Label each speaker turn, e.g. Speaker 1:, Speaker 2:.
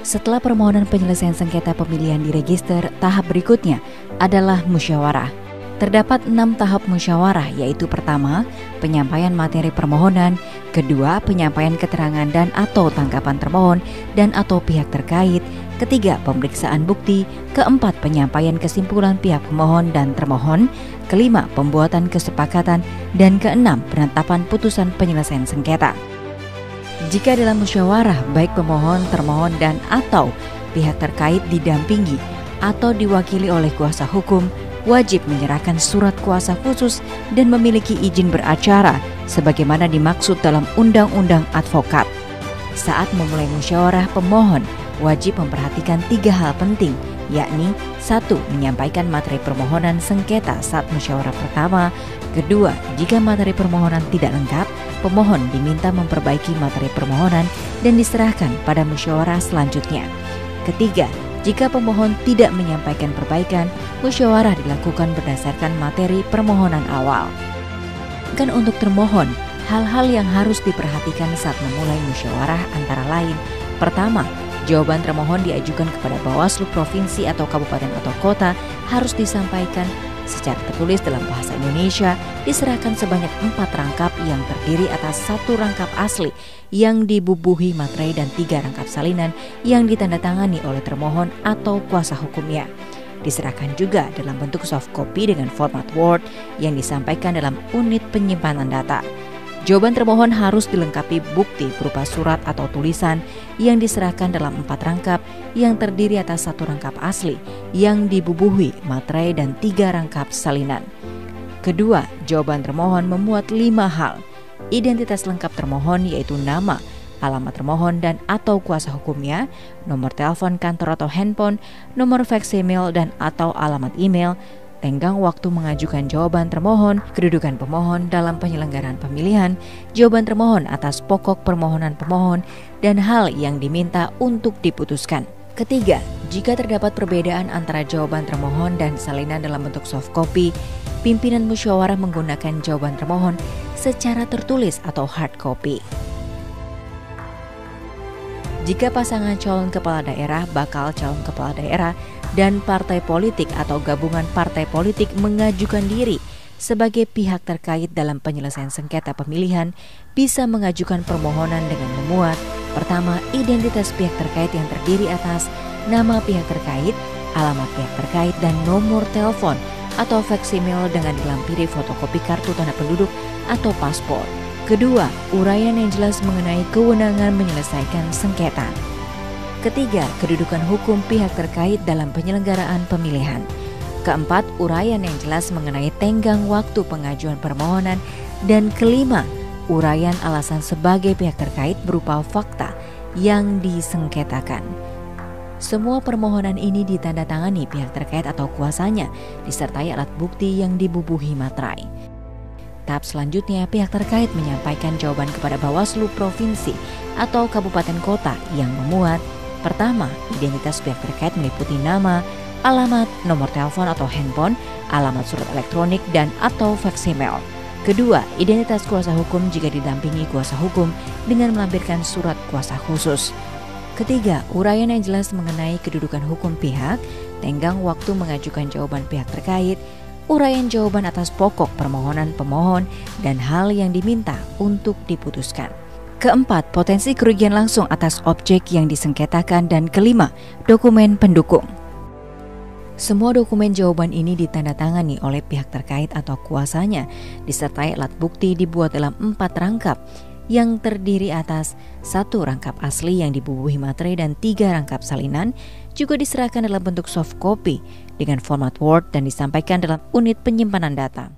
Speaker 1: Setelah permohonan penyelesaian sengketa pemilihan diregister, tahap berikutnya adalah musyawarah. Terdapat 6 tahap musyawarah, yaitu pertama, penyampaian materi permohonan, kedua, penyampaian keterangan dan atau tanggapan termohon dan atau pihak terkait, ketiga, pemeriksaan bukti, keempat, penyampaian kesimpulan pihak pemohon dan termohon, kelima, pembuatan kesepakatan, dan keenam, penetapan putusan penyelesaian sengketa. Jika dalam musyawarah, baik pemohon, termohon, dan atau pihak terkait didampingi atau diwakili oleh kuasa hukum, wajib menyerahkan surat kuasa khusus dan memiliki izin beracara sebagaimana dimaksud dalam Undang-Undang Advokat. Saat memulai musyawarah, pemohon wajib memperhatikan 3 hal penting, yakni 1. Menyampaikan materi permohonan sengketa saat musyawarah pertama. Kedua, jika materi permohonan tidak lengkap, pemohon diminta memperbaiki materi permohonan dan diserahkan pada musyawarah selanjutnya. Ketiga, jika pemohon tidak menyampaikan perbaikan, musyawarah dilakukan berdasarkan materi permohonan awal. Kan untuk termohon, hal-hal yang harus diperhatikan saat memulai musyawarah antara lain: pertama, jawaban termohon diajukan kepada Bawaslu provinsi atau kabupaten atau kota harus disampaikan secara tertulis dalam bahasa Indonesia, diserahkan sebanyak 4 rangkap yang terdiri atas 1 rangkap asli yang dibubuhi materai dan 3 rangkap salinan yang ditandatangani oleh termohon atau kuasa hukumnya. Diserahkan juga dalam bentuk soft copy dengan format Word yang disampaikan dalam unit penyimpanan data. Jawaban termohon harus dilengkapi bukti berupa surat atau tulisan yang diserahkan dalam 4 rangkap yang terdiri atas 1 rangkap asli yang dibubuhi materai dan 3 rangkap salinan. Kedua, jawaban termohon memuat 5 hal: identitas lengkap termohon yaitu nama, alamat termohon dan atau kuasa hukumnya, nomor telepon kantor atau handphone, nomor fax email dan atau alamat email, tenggang waktu mengajukan jawaban termohon, kedudukan pemohon dalam penyelenggaraan pemilihan, jawaban termohon atas pokok permohonan pemohon, dan hal yang diminta untuk diputuskan. Ketiga, jika terdapat perbedaan antara jawaban termohon dan salinan dalam bentuk soft copy, pimpinan musyawarah menggunakan jawaban termohon secara tertulis atau hard copy. Jika pasangan calon kepala daerah, bakal calon kepala daerah, dan partai politik atau gabungan partai politik mengajukan diri sebagai pihak terkait dalam penyelesaian sengketa pemilihan, bisa mengajukan permohonan dengan memuat: pertama, identitas pihak terkait yang terdiri atas nama pihak terkait, alamat pihak terkait, dan nomor telepon atau faksimiil dengan dilampiri fotokopi kartu tanda penduduk atau paspor. Kedua, uraian yang jelas mengenai kewenangan menyelesaikan sengketa. Ketiga, kedudukan hukum pihak terkait dalam penyelenggaraan pemilihan. Keempat, uraian yang jelas mengenai tenggang waktu pengajuan permohonan. Dan kelima, uraian alasan sebagai pihak terkait berupa fakta yang disengketakan. Semua permohonan ini ditandatangani pihak terkait atau kuasanya, disertai alat bukti yang dibubuhi materai. Tahap selanjutnya, pihak terkait menyampaikan jawaban kepada Bawaslu provinsi atau kabupaten kota yang memuat: pertama, identitas pihak terkait meliputi nama, alamat, nomor telepon atau handphone, alamat surat elektronik dan atau faksimiil. Kedua, identitas kuasa hukum jika didampingi kuasa hukum dengan melampirkan surat kuasa khusus. Ketiga, uraian yang jelas mengenai kedudukan hukum pihak, tenggang waktu mengajukan jawaban pihak terkait, uraian jawaban atas pokok permohonan pemohon, dan hal yang diminta untuk diputuskan. Keempat, potensi kerugian langsung atas objek yang disengketakan. Dan kelima, dokumen pendukung. Semua dokumen jawaban ini ditandatangani oleh pihak terkait atau kuasanya, disertai alat bukti dibuat dalam 4 rangkap yang terdiri atas 1 rangkap asli yang dibubuhi materai dan 3 rangkap salinan, juga diserahkan dalam bentuk soft copy dengan format Word dan disampaikan dalam unit penyimpanan data.